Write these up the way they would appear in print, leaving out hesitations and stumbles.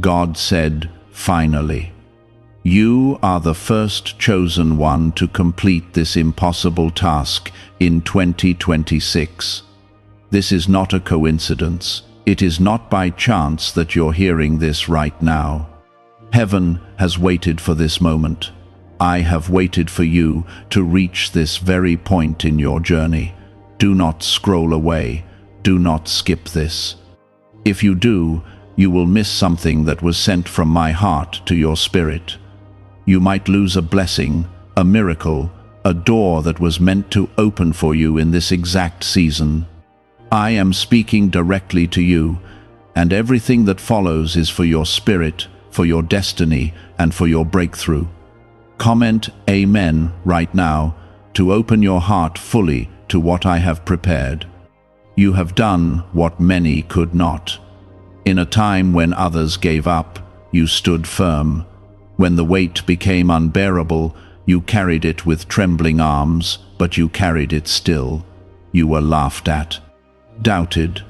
God said, "Finally. You are the first chosen one to complete this impossible task in 2026. This is not a coincidence. It is not by chance that you're hearing this right now. Heaven has waited for this moment. I have waited for you to reach this very point in your journey. Do not scroll away. Do not skip this. If you do, you will miss something that was sent from my heart to your spirit. You might lose a blessing, a miracle, a door that was meant to open for you in this exact season. I am speaking directly to you, and everything that follows is for your spirit, for your destiny, and for your breakthrough. Comment Amen right now to open your heart fully to what I have prepared. You have done what many could not. In a time when others gave up, you stood firm. When the weight became unbearable, you carried it with trembling arms, but you carried it still. You were laughed at, doubted,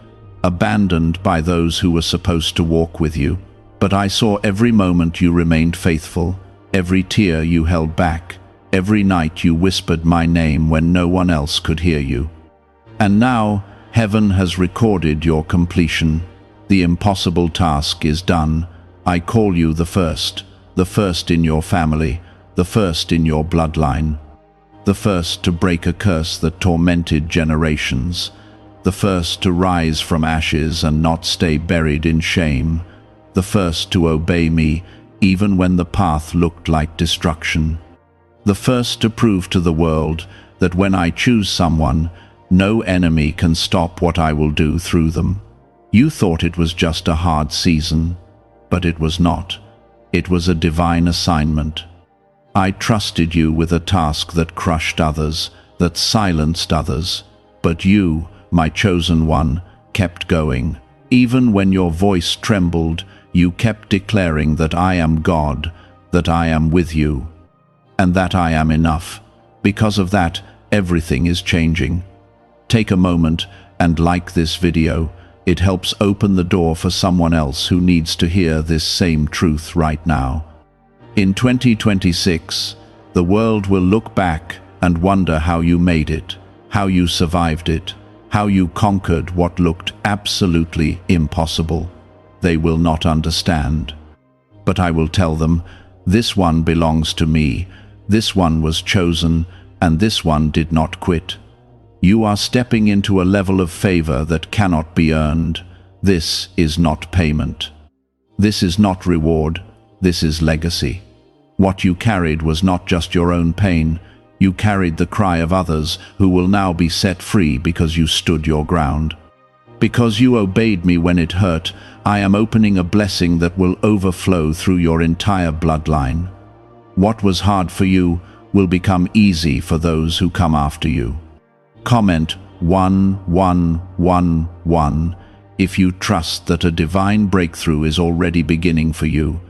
abandoned by those who were supposed to walk with you. But I saw every moment you remained faithful, every tear you held back, every night you whispered my name when no one else could hear you. And now, heaven has recorded your completion. The impossible task is done. I call you the first in your family, the first in your bloodline, the first to break a curse that tormented generations, the first to rise from ashes and not stay buried in shame, the first to obey me even when the path looked like destruction, the first to prove to the world that when I choose someone, no enemy can stop what I will do through them. You thought it was just a hard season, but it was not. It was a divine assignment. I trusted you with a task that crushed others, that silenced others, but you, my chosen one, kept going. Even when your voice trembled, you kept declaring that I am God, that I am with you, and that I am enough. Because of that, everything is changing. Take a moment and like this video. It helps open the door for someone else who needs to hear this same truth right now. In 2026, the world will look back and wonder how you made it, how you survived it, how you conquered what looked absolutely impossible. They will not understand. But I will tell them, this one belongs to me, this one was chosen, and this one did not quit. You are stepping into a level of favor that cannot be earned. This is not payment. This is not reward. This is legacy. What you carried was not just your own pain. You carried the cry of others who will now be set free because you stood your ground. Because you obeyed me when it hurt, I am opening a blessing that will overflow through your entire bloodline. What was hard for you will become easy for those who come after you. Comment 1111 if you trust that a divine breakthrough is already beginning for you.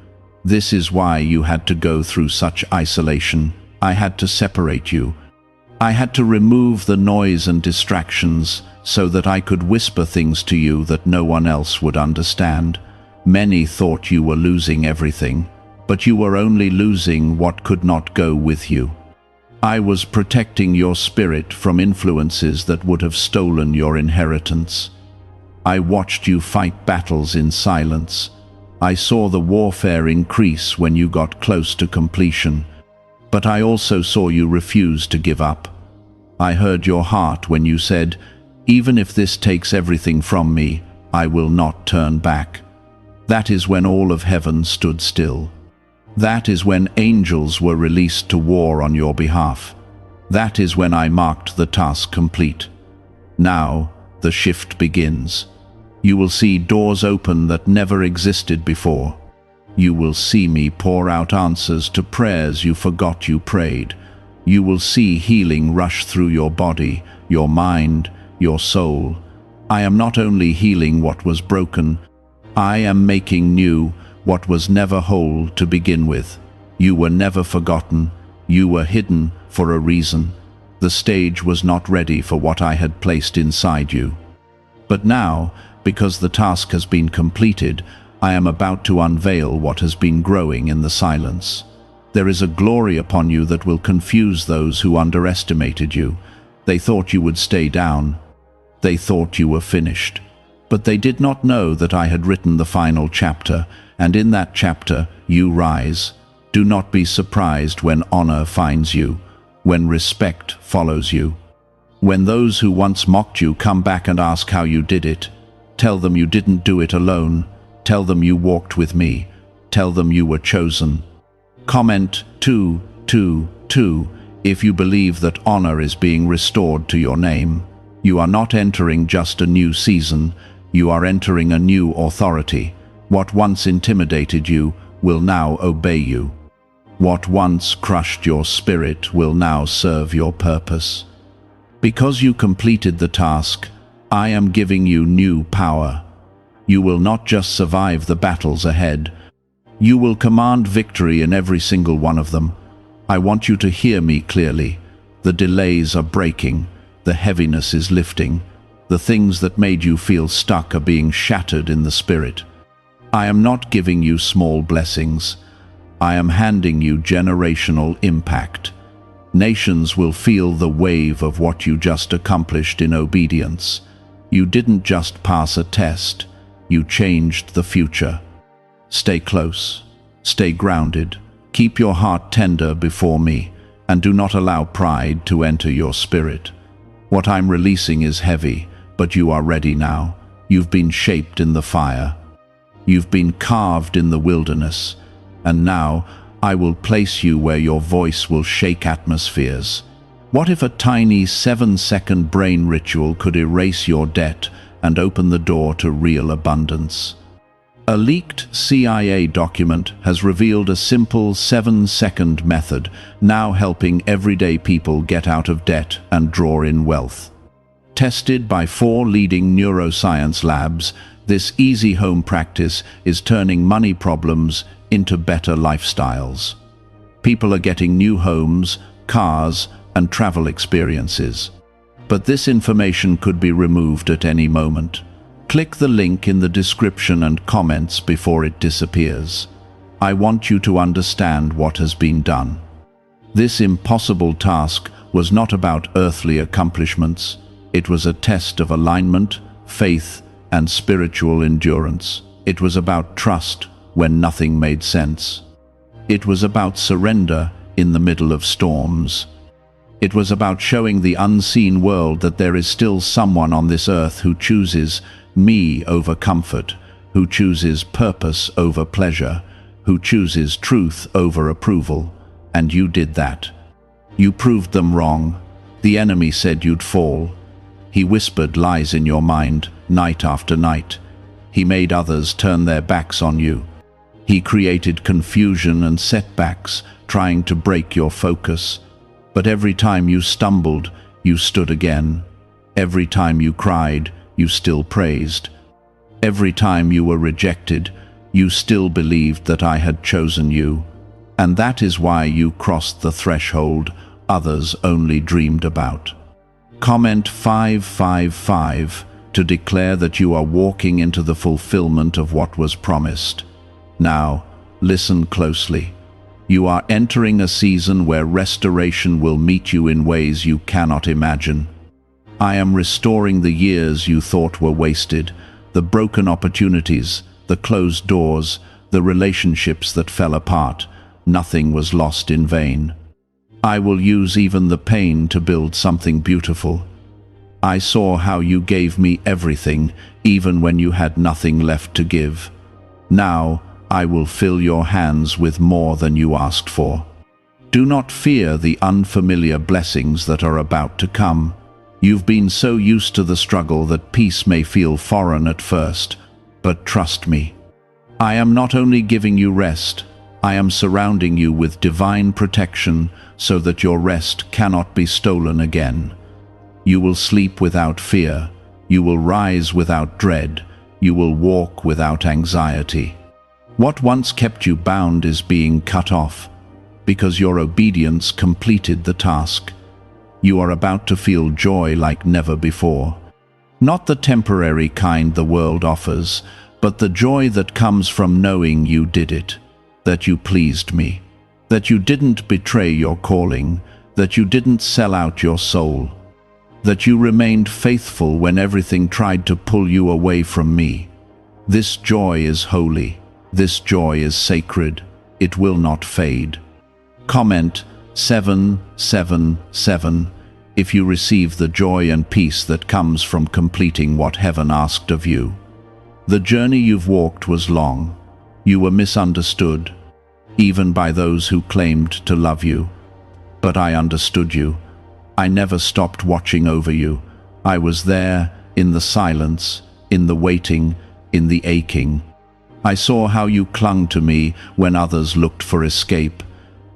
This is why you had to go through such isolation. I had to separate you. I had to remove the noise and distractions so that I could whisper things to you that no one else would understand. Many thought you were losing everything, but you were only losing what could not go with you. I was protecting your spirit from influences that would have stolen your inheritance. I watched you fight battles in silence. I saw the warfare increase when you got close to completion. But I also saw you refuse to give up. I heard your heart when you said, "Even if this takes everything from me, I will not turn back." That is when all of heaven stood still. That is when angels were released to war on your behalf. That is when I marked the task complete. Now, the shift begins. You will see doors open that never existed before. You will see me pour out answers to prayers you forgot you prayed. You will see healing rush through your body, your mind, your soul. I am not only healing what was broken, I am making new what was never whole to begin with. You were never forgotten. You were hidden for a reason. The stage was not ready for what I had placed inside you. But now, because the task has been completed, I am about to unveil what has been growing in the silence. There is a glory upon you that will confuse those who underestimated you. They thought you would stay down. They thought you were finished. But they did not know that I had written the final chapter, and in that chapter you rise. Do not be surprised when honor finds you, when respect follows you. When those who once mocked you come back and ask how you did it, tell them you didn't do it alone. Tell them you walked with me. Tell them you were chosen. Comment 222 if you believe that honor is being restored to your name. You are not entering just a new season. You are entering a new authority. What once intimidated you will now obey you. What once crushed your spirit will now serve your purpose. Because you completed the task, I am giving you new power. You will not just survive the battles ahead. You will command victory in every single one of them. I want you to hear me clearly. The delays are breaking. The heaviness is lifting. The things that made you feel stuck are being shattered in the spirit. I am not giving you small blessings. I am handing you generational impact. Nations will feel the wave of what you just accomplished in obedience. You didn't just pass a test. You changed the future. Stay close. Stay grounded. Keep your heart tender before me, and do not allow pride to enter your spirit. What I'm releasing is heavy, but you are ready now. You've been shaped in the fire. You've been carved in the wilderness. And now, I will place you where your voice will shake atmospheres. What if a tiny 7-second brain ritual could erase your debt and open the door to real abundance? A leaked CIA document has revealed a simple 7-second method, now helping everyday people get out of debt and draw in wealth. Tested by 4 leading neuroscience labs, this easy home practice is turning money problems into better lifestyles. People are getting new homes, cars, and travel experiences. But this information could be removed at any moment. Click the link in the description and comments before it disappears. I want you to understand what has been done. This impossible task was not about earthly accomplishments. It was a test of alignment, faith, and spiritual endurance. It was about trust when nothing made sense. It was about surrender in the middle of storms. It was about showing the unseen world that there is still someone on this earth who chooses me over comfort, who chooses purpose over pleasure, who chooses truth over approval. And you did that. You proved them wrong. The enemy said you'd fall. He whispered lies in your mind, night after night. He made others turn their backs on you. He created confusion and setbacks, trying to break your focus. But every time you stumbled, you stood again. Every time you cried, you still praised. Every time you were rejected, you still believed that I had chosen you. And that is why you crossed the threshold others only dreamed about. Comment 555 to declare that you are walking into the fulfillment of what was promised. Now, listen closely. You are entering a season where restoration will meet you in ways you cannot imagine. I am restoring the years you thought were wasted, the broken opportunities, the closed doors, the relationships that fell apart. Nothing was lost in vain. I will use even the pain to build something beautiful. I saw how you gave me everything, even when you had nothing left to give. Now, I will fill your hands with more than you asked for. Do not fear the unfamiliar blessings that are about to come. You've been so used to the struggle that peace may feel foreign at first, but trust me. I am not only giving you rest, I am surrounding you with divine protection so that your rest cannot be stolen again. You will sleep without fear. You will rise without dread. You will walk without anxiety. What once kept you bound is being cut off, because your obedience completed the task. You are about to feel joy like never before. Not the temporary kind the world offers, but the joy that comes from knowing you did it, that you pleased me, that you didn't betray your calling, that you didn't sell out your soul, that you remained faithful when everything tried to pull you away from me. This joy is holy. This joy is sacred. It will not fade. Comment 777 if you receive the joy and peace that comes from completing what heaven asked of you. The journey you've walked was long. You were misunderstood, even by those who claimed to love you. But I understood you. I never stopped watching over you. I was there, in the silence, in the waiting, in the aching. I saw how you clung to me when others looked for escape.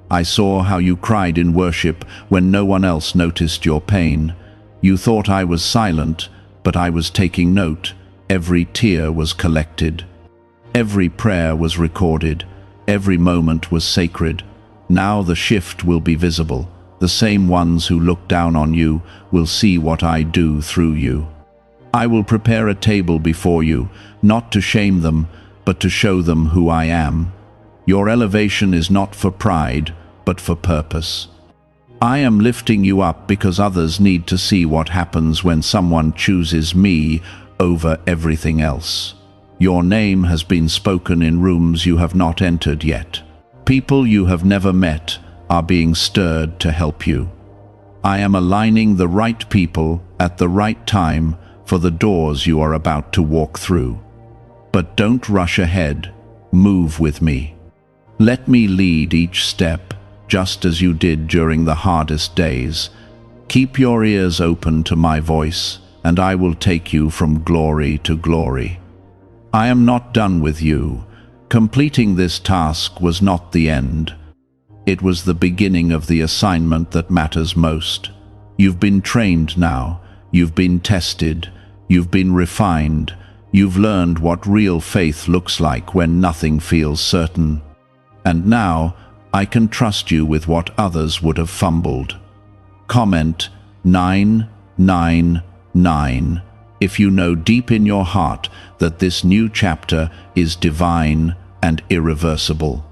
I saw how you cried in worship when no one else noticed your pain. You thought I was silent, but I was taking note. Every tear was collected. Every prayer was recorded. Every moment was sacred. Now the shift will be visible. The same ones who look down on you will see what I do through you. I will prepare a table before you, not to shame them, but to show them who I am. Your elevation is not for pride, but for purpose. I am lifting you up because others need to see what happens when someone chooses me over everything else. Your name has been spoken in rooms you have not entered yet. People you have never met are being stirred to help you. I am aligning the right people at the right time for the doors you are about to walk through. But don't rush ahead. Move with me. Let me lead each step, just as you did during the hardest days. Keep your ears open to my voice, and I will take you from glory to glory. I am not done with you. Completing this task was not the end. It was the beginning of the assignment that matters most. You've been trained now. You've been tested. You've been refined. You've learned what real faith looks like when nothing feels certain. And now, I can trust you with what others would have fumbled. Comment 999 if you know deep in your heart that this new chapter is divine and irreversible.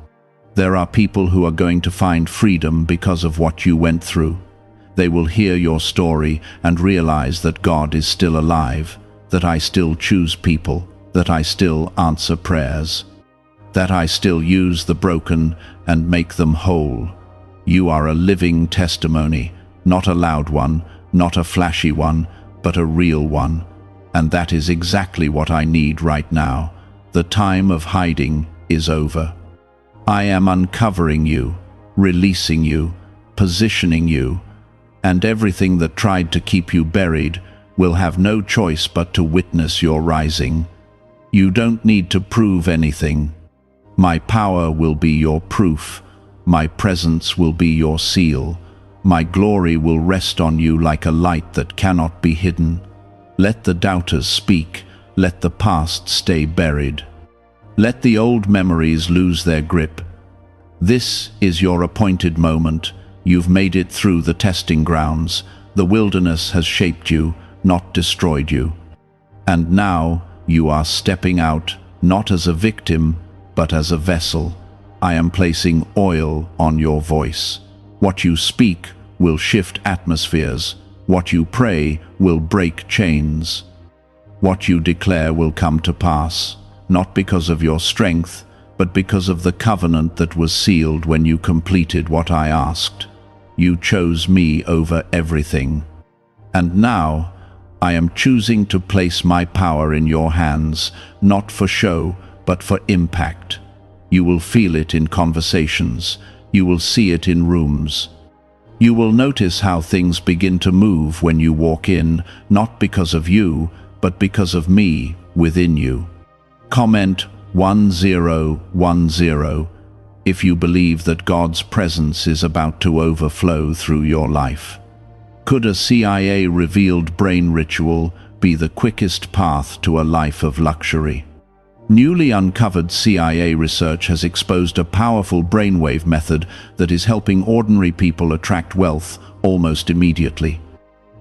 There are people who are going to find freedom because of what you went through. They will hear your story and realize that God is still alive, that I still choose people, that I still answer prayers, that I still use the broken and make them whole. You are a living testimony, not a loud one, not a flashy one, but a real one. And that is exactly what I need right now. The time of hiding is over. I am uncovering you, releasing you, positioning you, and everything that tried to keep you buried will have no choice but to witness your rising. You don't need to prove anything. My power will be your proof. My presence will be your seal. My glory will rest on you like a light that cannot be hidden. Let the doubters speak. Let the past stay buried. Let the old memories lose their grip. This is your appointed moment. You've made it through the testing grounds. The wilderness has shaped you, not destroyed you. And now you are stepping out, not as a victim, but as a vessel. I am placing oil on your voice. What you speak will shift atmospheres. What you pray will break chains. What you declare will come to pass, not because of your strength, but because of the covenant that was sealed when you completed what I asked. You chose me over everything. And now, I am choosing to place my power in your hands, not for show, but for impact. You will feel it in conversations. You will see it in rooms. You will notice how things begin to move when you walk in, not because of you, but because of me within you. Comment 1010 if you believe that God's presence is about to overflow through your life. Could a CIA-revealed brain ritual be the quickest path to a life of luxury? Newly uncovered CIA research has exposed a powerful brainwave method that is helping ordinary people attract wealth almost immediately.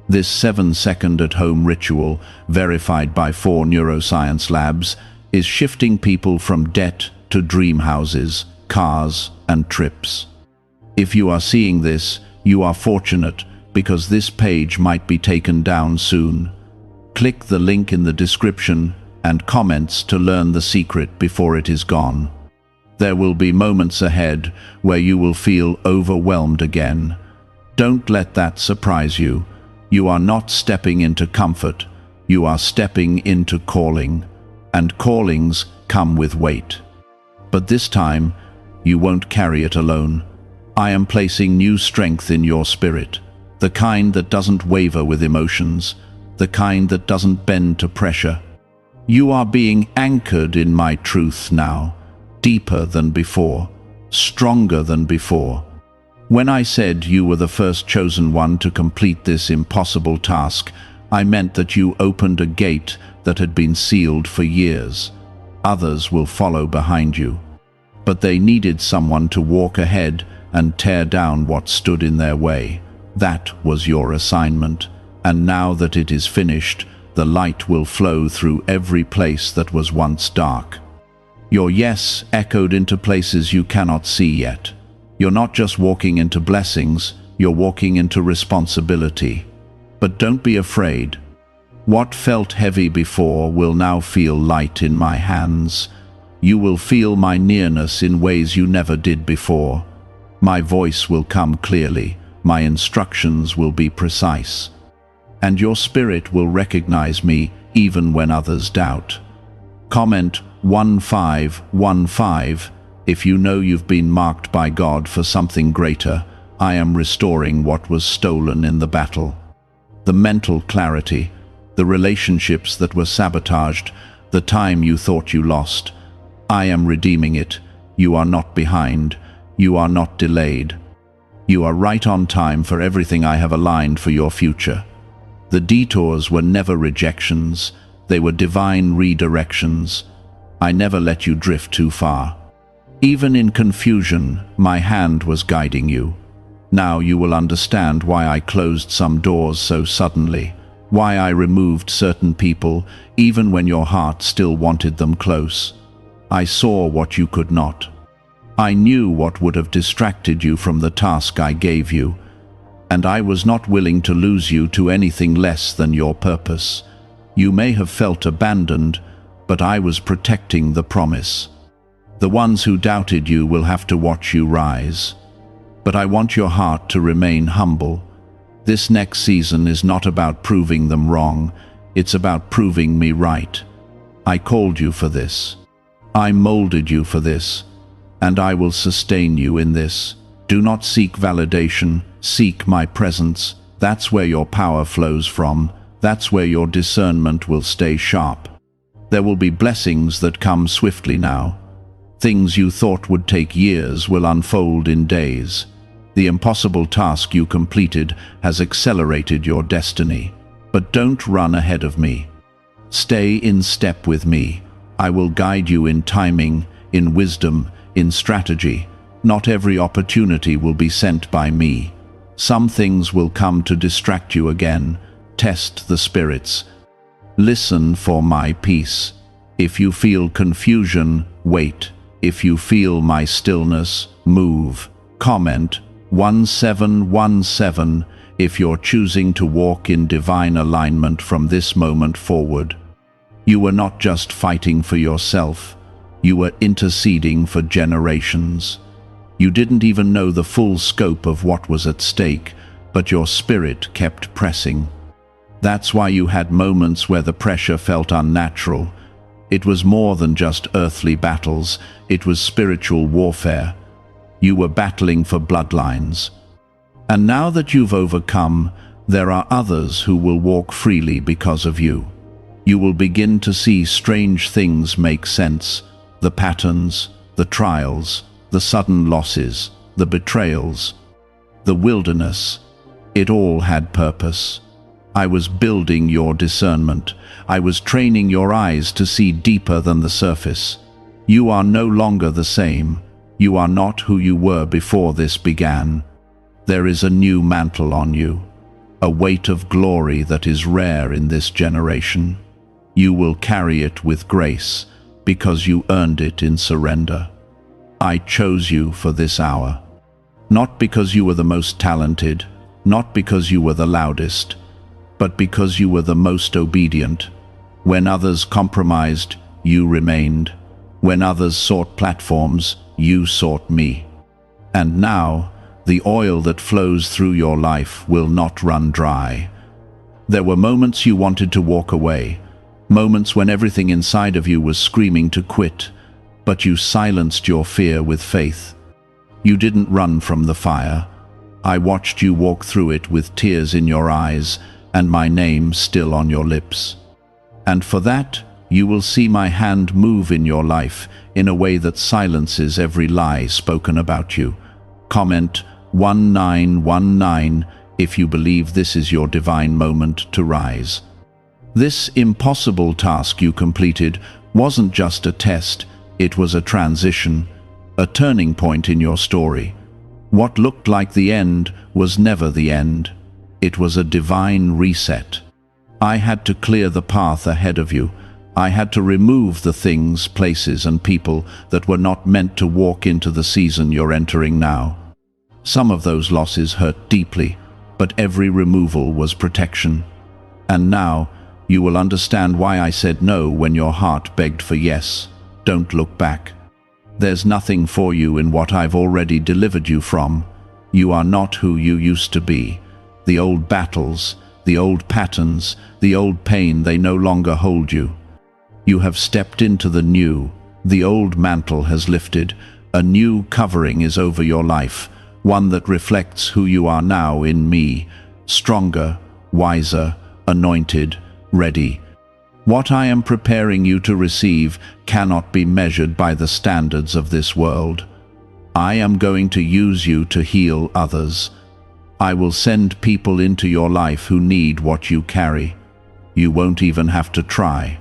This 7-second at-home ritual, verified by 4 neuroscience labs, is shifting people from debt to dream houses, cars, and trips. If you are seeing this, you are fortunate, because this page might be taken down soon. Click the link in the description and comments to learn the secret before it is gone. There will be moments ahead where you will feel overwhelmed again. Don't let that surprise you. You are not stepping into comfort. You are stepping into calling. And callings come with weight. But this time, you won't carry it alone. I am placing new strength in your spirit, the kind that doesn't waver with emotions, the kind that doesn't bend to pressure. You are being anchored in my truth now, deeper than before, stronger than before. When I said you were the first chosen one to complete this impossible task, I meant that you opened a gate that had been sealed for years. Others will follow behind you. But they needed someone to walk ahead and tear down what stood in their way. That was your assignment. And now that it is finished, the light will flow through every place that was once dark. Your yes echoed into places you cannot see yet. You're not just walking into blessings, you're walking into responsibility. But don't be afraid. What felt heavy before will now feel light in my hands. You will feel my nearness in ways you never did before. My voice will come clearly, my instructions will be precise. And your spirit will recognize me even when others doubt. Comment 1515 if you know you've been marked by God for something greater. I am restoring what was stolen in the battle. The mental clarity, the relationships that were sabotaged, the time you thought you lost. I am redeeming it. You are not behind. You are not delayed. You are right on time for everything I have aligned for your future. The detours were never rejections. They were divine redirections. I never let you drift too far. Even in confusion, my hand was guiding you. Now you will understand why I closed some doors so suddenly, why I removed certain people, even when your heart still wanted them close. I saw what you could not. I knew what would have distracted you from the task I gave you, and I was not willing to lose you to anything less than your purpose. You may have felt abandoned, but I was protecting the promise. The ones who doubted you will have to watch you rise. But I want your heart to remain humble. This next season is not about proving them wrong, it's about proving me right. I called you for this. I molded you for this, and I will sustain you in this. Do not seek validation, seek my presence. That's where your power flows from. That's where your discernment will stay sharp. There will be blessings that come swiftly now. Things you thought would take years will unfold in days. The impossible task you completed has accelerated your destiny. But don't run ahead of me. Stay in step with me. I will guide you in timing, in wisdom, in strategy. Not every opportunity will be sent by me. Some things will come to distract you again. Test the spirits. Listen for my peace. If you feel confusion, wait. If you feel my stillness, move. Comment 1717 if you're choosing to walk in divine alignment from this moment forward. You were not just fighting for yourself, you were interceding for generations. You didn't even know the full scope of what was at stake, but your spirit kept pressing. That's why you had moments where the pressure felt unnatural. It was more than just earthly battles, it was spiritual warfare. You were battling for bloodlines. And now that you've overcome, there are others who will walk freely because of you. You will begin to see strange things make sense, the patterns, the trials, the sudden losses, the betrayals, the wilderness. It all had purpose. I was building your discernment. I was training your eyes to see deeper than the surface. You are no longer the same. You are not who you were before this began. There is a new mantle on you, a weight of glory that is rare in this generation. You will carry it with grace, because you earned it in surrender. I chose you for this hour. Not because you were the most talented, not because you were the loudest, but because you were the most obedient. When others compromised, you remained. When others sought platforms, you sought me. And now, the oil that flows through your life will not run dry. There were moments you wanted to walk away, moments when everything inside of you was screaming to quit, but you silenced your fear with faith. You didn't run from the fire. I watched you walk through it with tears in your eyes and my name still on your lips. And for that, you will see my hand move in your life in a way that silences every lie spoken about you. Comment 1919 if you believe this is your divine moment to rise. This impossible task you completed wasn't just a test, it was a transition, a turning point in your story. What looked like the end was never the end. It was a divine reset. I had to clear the path ahead of you. I had to remove the things, places, and people that were not meant to walk into the season you're entering now. Some of those losses hurt deeply, but every removal was protection. And now, you will understand why I said no when your heart begged for yes. Don't look back. There's nothing for you in what I've already delivered you from. You are not who you used to be. The old battles, the old patterns, the old pain, they no longer hold you. You have stepped into the new. The old mantle has lifted. A new covering is over your life, one that reflects who you are now in me, stronger, wiser, anointed, ready. What I am preparing you to receive cannot be measured by the standards of this world. I am going to use you to heal others. I will send people into your life who need what you carry. You won't even have to try.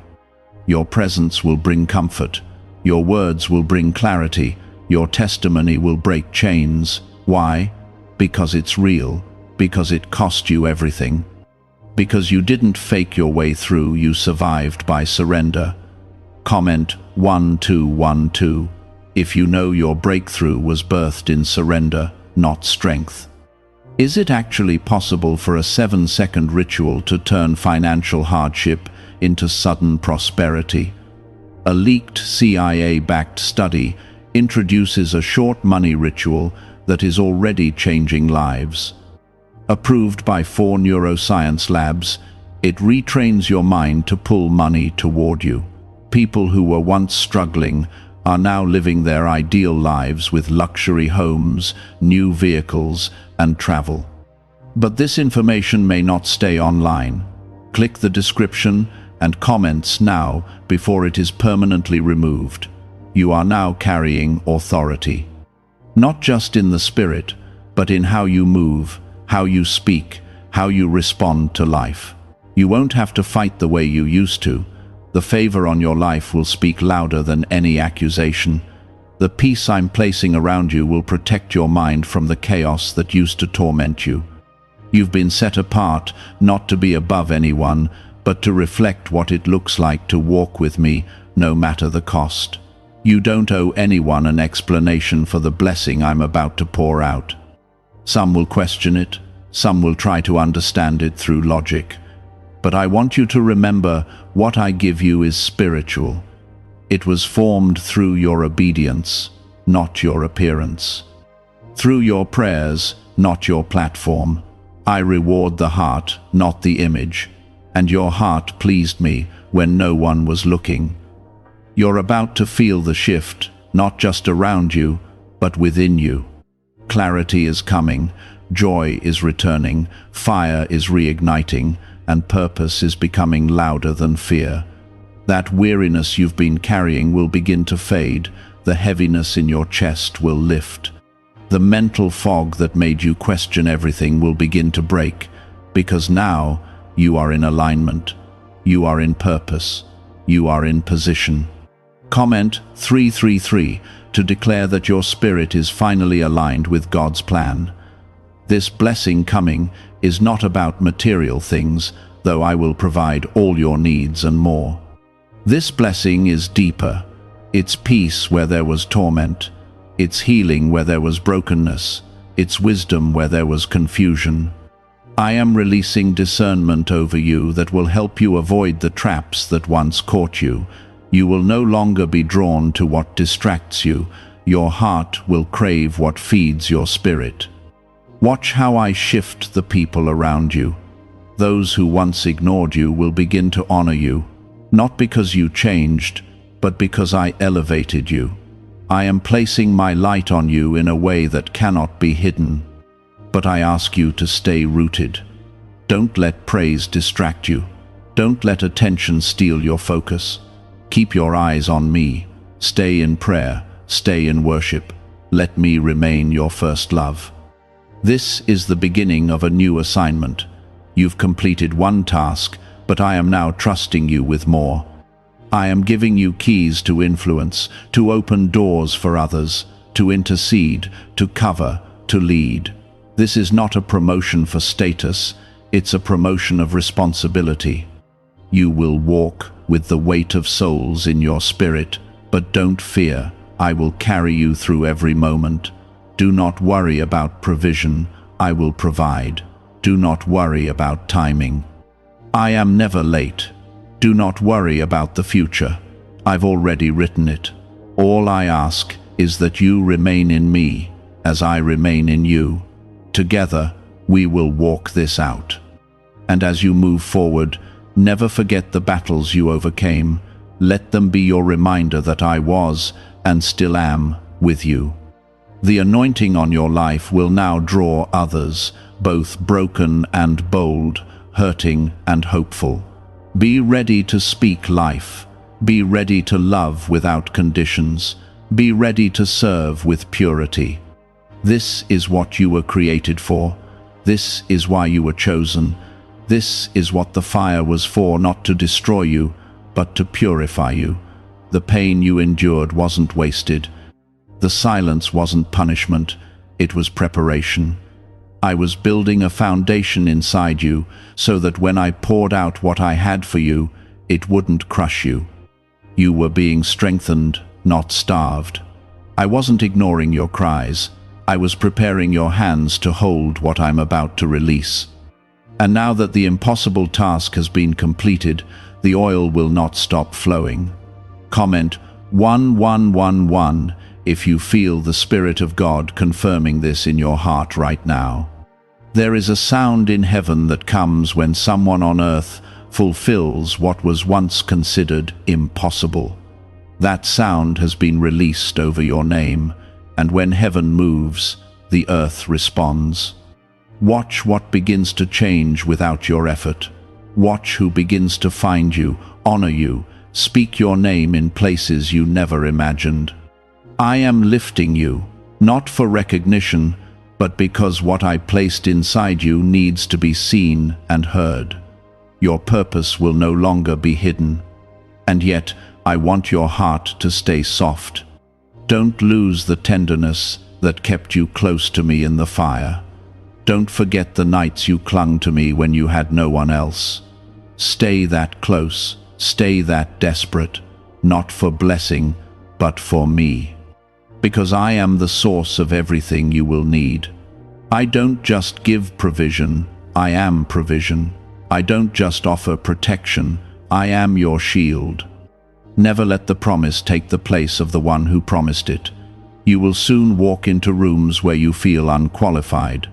Your presence will bring comfort. Your words will bring clarity. Your testimony will break chains. Why? Because it's real. Because it cost you everything. Because you didn't fake your way through, you survived by surrender. Comment 1212 if you know your breakthrough was birthed in surrender, not strength. Is it actually possible for a 7-second ritual to turn financial hardship into sudden prosperity? A leaked CIA-backed study introduces a short money ritual that is already changing lives. Approved by 4 neuroscience labs, it retrains your mind to pull money toward you. People who were once struggling are now living their ideal lives with luxury homes, new vehicles, and travel. But this information may not stay online. Click the description and comments now before it is permanently removed. You are now carrying authority. Not just in the spirit, but in how you move, how you speak, how you respond to life. You won't have to fight the way you used to. The favor on your life will speak louder than any accusation. The peace I'm placing around you will protect your mind from the chaos that used to torment you. You've been set apart, not to be above anyone, but to reflect what it looks like to walk with me, no matter the cost. You don't owe anyone an explanation for the blessing I'm about to pour out. Some will question it, some will try to understand it through logic. But I want you to remember what I give you is spiritual. It was formed through your obedience, not your appearance. Through your prayers, not your platform. I reward the heart, not the image. And your heart pleased me when no one was looking. You're about to feel the shift, not just around you, but within you. Clarity is coming, joy is returning, fire is reigniting, and purpose is becoming louder than fear. That weariness you've been carrying will begin to fade, the heaviness in your chest will lift. The mental fog that made you question everything will begin to break, because now you are in alignment, you are in purpose, you are in position. Comment 333 to declare that your spirit is finally aligned with God's plan. This blessing coming is not about material things, though I will provide all your needs and more. This blessing is deeper. It's peace where there was torment. It's healing where there was brokenness. It's wisdom where there was confusion. I am releasing discernment over you that will help you avoid the traps that once caught you. You will no longer be drawn to what distracts you. Your heart will crave what feeds your spirit. Watch how I shift the people around you. Those who once ignored you will begin to honor you, not because you changed, but because I elevated you. I am placing my light on you in a way that cannot be hidden. But I ask you to stay rooted. Don't let praise distract you. Don't let attention steal your focus. Keep your eyes on me. Stay in prayer. Stay in worship. Let me remain your first love. This is the beginning of a new assignment. You've completed one task, but I am now trusting you with more. I am giving you keys to influence, to open doors for others, to intercede, to cover, to lead. This is not a promotion for status, it's a promotion of responsibility. You will walk with the weight of souls in your spirit, but don't fear, I will carry you through every moment. Do not worry about provision, I will provide. Do not worry about timing. I am never late. Do not worry about the future. I've already written it. All I ask is that you remain in me, as I remain in you. Together, we will walk this out. And as you move forward, never forget the battles you overcame. Let them be your reminder that I was, and still am, with you. The anointing on your life will now draw others, both broken and bold, hurting and hopeful. Be ready to speak life. Be ready to love without conditions. Be ready to serve with purity. This is what you were created for. This is why you were chosen. This is what the fire was for, not to destroy you, but to purify you. The pain you endured wasn't wasted. The silence wasn't punishment, it was preparation. I was building a foundation inside you so that when I poured out what I had for you, it wouldn't crush you. You were being strengthened, not starved. I wasn't ignoring your cries. I was preparing your hands to hold what I'm about to release. And now that the impossible task has been completed, the oil will not stop flowing. Comment 1111 if you feel the Spirit of God confirming this in your heart right now. There is a sound in heaven that comes when someone on earth fulfills what was once considered impossible. That sound has been released over your name, and when heaven moves, the earth responds. Watch what begins to change without your effort. Watch who begins to find you, honor you, speak your name in places you never imagined. I am lifting you, not for recognition, but because what I placed inside you needs to be seen and heard. Your purpose will no longer be hidden. And yet, I want your heart to stay soft. Don't lose the tenderness that kept you close to me in the fire. Don't forget the nights you clung to me when you had no one else. Stay that close, stay that desperate, not for blessing, but for me. Because I am the source of everything you will need. I don't just give provision, I am provision. I don't just offer protection, I am your shield. Never let the promise take the place of the one who promised it. You will soon walk into rooms where you feel unqualified.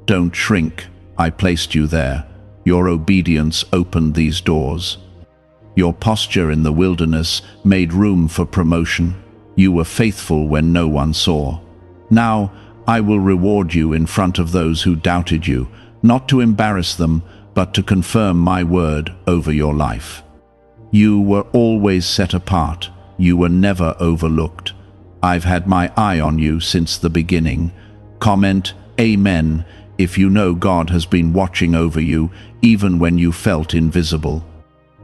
Don't shrink, I placed you there. Your obedience opened these doors. Your posture in the wilderness made room for promotion. You were faithful when no one saw. Now, I will reward you in front of those who doubted you, not to embarrass them, but to confirm my word over your life. You were always set apart. You were never overlooked. I've had my eye on you since the beginning. Comment Amen if you know God has been watching over you even when you felt invisible.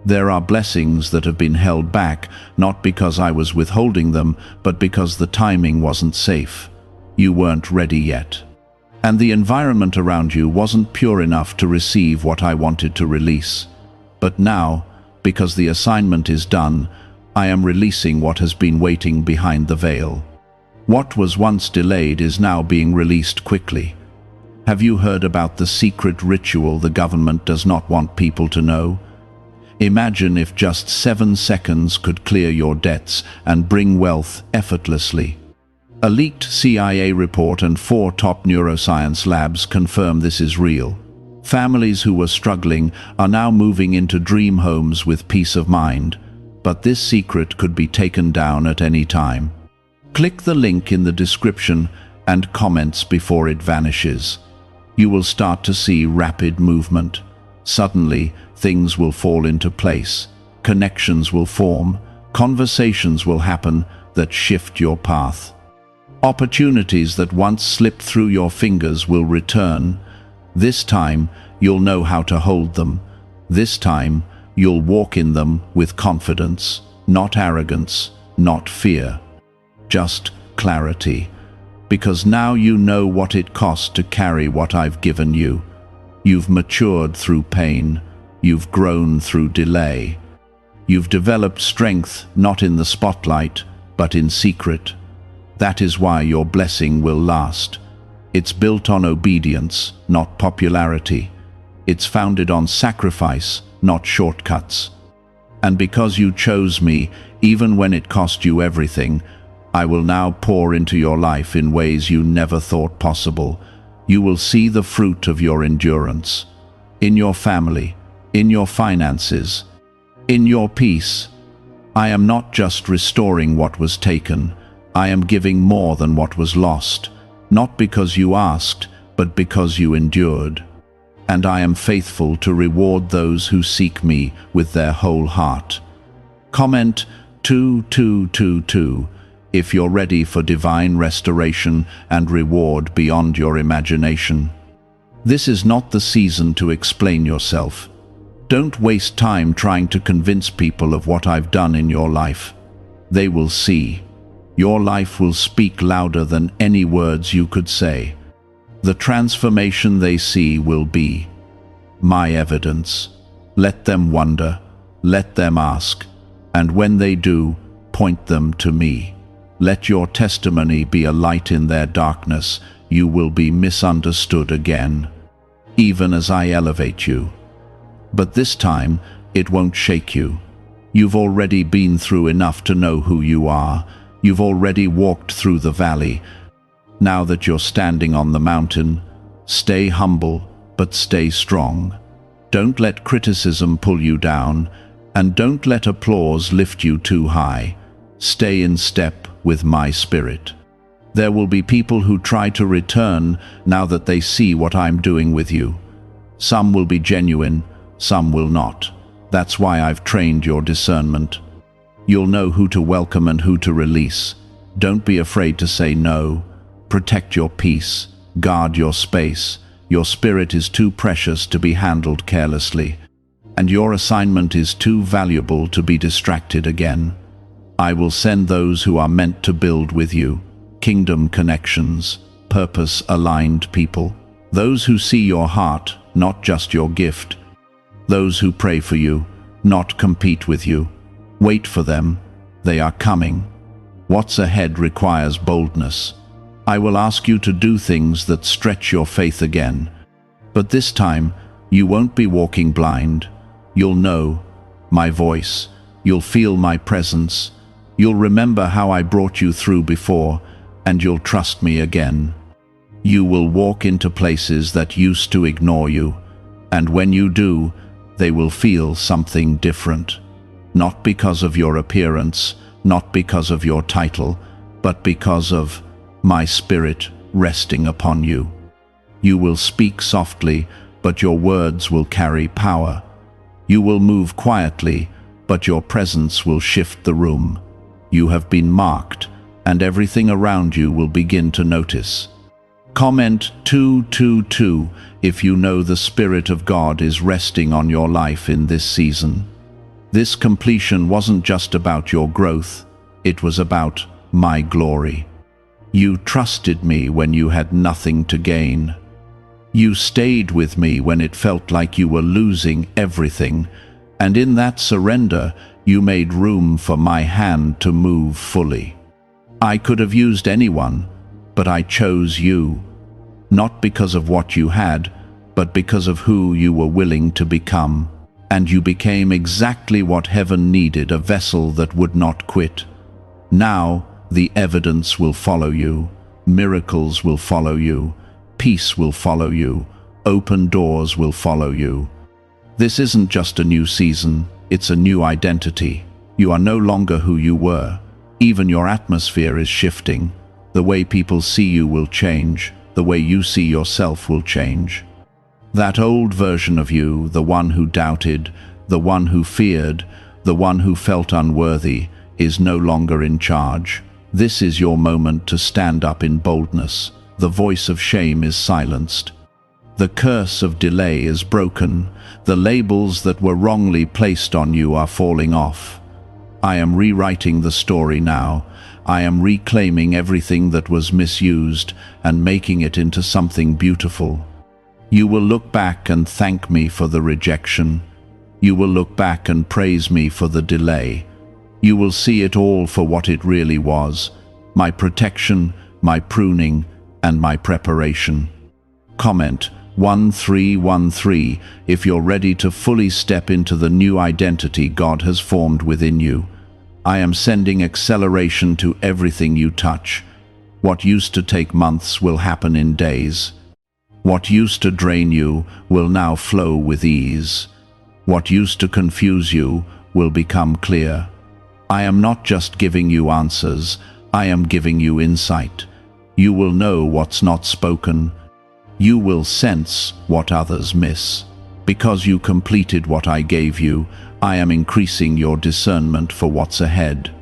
There are blessings that have been held back, not because I was withholding them, but because the timing wasn't safe. You weren't ready yet. And the environment around you wasn't pure enough to receive what I wanted to release. But now, because the assignment is done, I am releasing what has been waiting behind the veil. What was once delayed is now being released quickly. Have you heard about the secret ritual the government does not want people to know? Imagine if just 7 seconds could clear your debts and bring wealth effortlessly. A leaked CIA report and 4 top neuroscience labs confirm this is real. Families who were struggling are now moving into dream homes with peace of mind, but this secret could be taken down at any time. Click the link in the description and comments before it vanishes. You will start to see rapid movement. Suddenly, things will fall into place. Connections will form. Conversations will happen that shift your path. Opportunities that once slipped through your fingers will return. This time, you'll know how to hold them. This time, you'll walk in them with confidence, not arrogance, not fear. Just clarity. Because now you know what it costs to carry what I've given you. You've matured through pain. You've grown through delay. You've developed strength not in the spotlight, but in secret. That is why your blessing will last. It's built on obedience, not popularity. It's founded on sacrifice, not shortcuts. And because you chose me, even when it cost you everything, I will now pour into your life in ways you never thought possible. You will see the fruit of your endurance. In your family, in your finances, in your peace. I am not just restoring what was taken. I am giving more than what was lost, not because you asked, but because you endured. And I am faithful to reward those who seek me with their whole heart. Comment 2222 if you're ready for divine restoration and reward beyond your imagination. This is not the season to explain yourself. Don't waste time trying to convince people of what I've done in your life. They will see. Your life will speak louder than any words you could say. The transformation they see will be my evidence. Let them wonder, let them ask, and when they do, point them to me. Let your testimony be a light in their darkness. You will be misunderstood again, even as I elevate you. But this time, it won't shake you. You've already been through enough to know who you are. You've already walked through the valley. Now that you're standing on the mountain, stay humble, but stay strong. Don't let criticism pull you down, and don't let applause lift you too high. Stay in step with my spirit. There will be people who try to return now that they see what I'm doing with you. Some will be genuine, some will not. That's why I've trained your discernment. You'll know who to welcome and who to release. Don't be afraid to say no. Protect your peace. Guard your space. Your spirit is too precious to be handled carelessly, and your assignment is too valuable to be distracted again. I will send those who are meant to build with you. Kingdom connections, purpose-aligned people. Those who see your heart, not just your gift. Those who pray for you, not compete with you. Wait for them. They are coming. What's ahead requires boldness. I will ask you to do things that stretch your faith again. But this time, you won't be walking blind. You'll know my voice. You'll feel my presence. You'll remember how I brought you through before, and you'll trust me again. You will walk into places that used to ignore you, and when you do, they will feel something different. Not because of your appearance, not because of your title, but because of my spirit resting upon you. You will speak softly, but your words will carry power. You will move quietly, but your presence will shift the room. You have been marked, and everything around you will begin to notice. Comment 222 if you know the Spirit of God is resting on your life in this season. This completion wasn't just about your growth, it was about my glory. You trusted me when you had nothing to gain. You stayed with me when it felt like you were losing everything, and in that surrender, You made room for my hand to move fully. I could have used anyone, but I chose you, not because of what you had, but because of who you were willing to become. And you became exactly what heaven needed, a vessel that would not quit. Now, the evidence will follow you. Miracles will follow you. Peace will follow you. Open doors will follow you. This isn't just a new season, it's a new identity. You are no longer who you were. Even your atmosphere is shifting. The way people see you will change. The way you see yourself will change. That old version of you, the one who doubted, the one who feared, the one who felt unworthy, is no longer in charge. This is your moment to stand up in boldness. The voice of shame is silenced. The curse of delay is broken. The labels that were wrongly placed on you are falling off. I am rewriting the story now. I am reclaiming everything that was misused and making it into something beautiful. You will look back and thank me for the rejection. You will look back and praise me for the delay. You will see it all for what it really was: my protection, my pruning, and my preparation. Comment 1313 if you're ready to fully step into the new identity God has formed within you. I am sending acceleration to everything you touch. What used to take months will happen in days. What used to drain you will now flow with ease. What used to confuse you will become clear. I am not just giving you answers, I am giving you insight. You will know what's not spoken. You will sense what others miss. Because you completed what I gave you, I am increasing your discernment for what's ahead.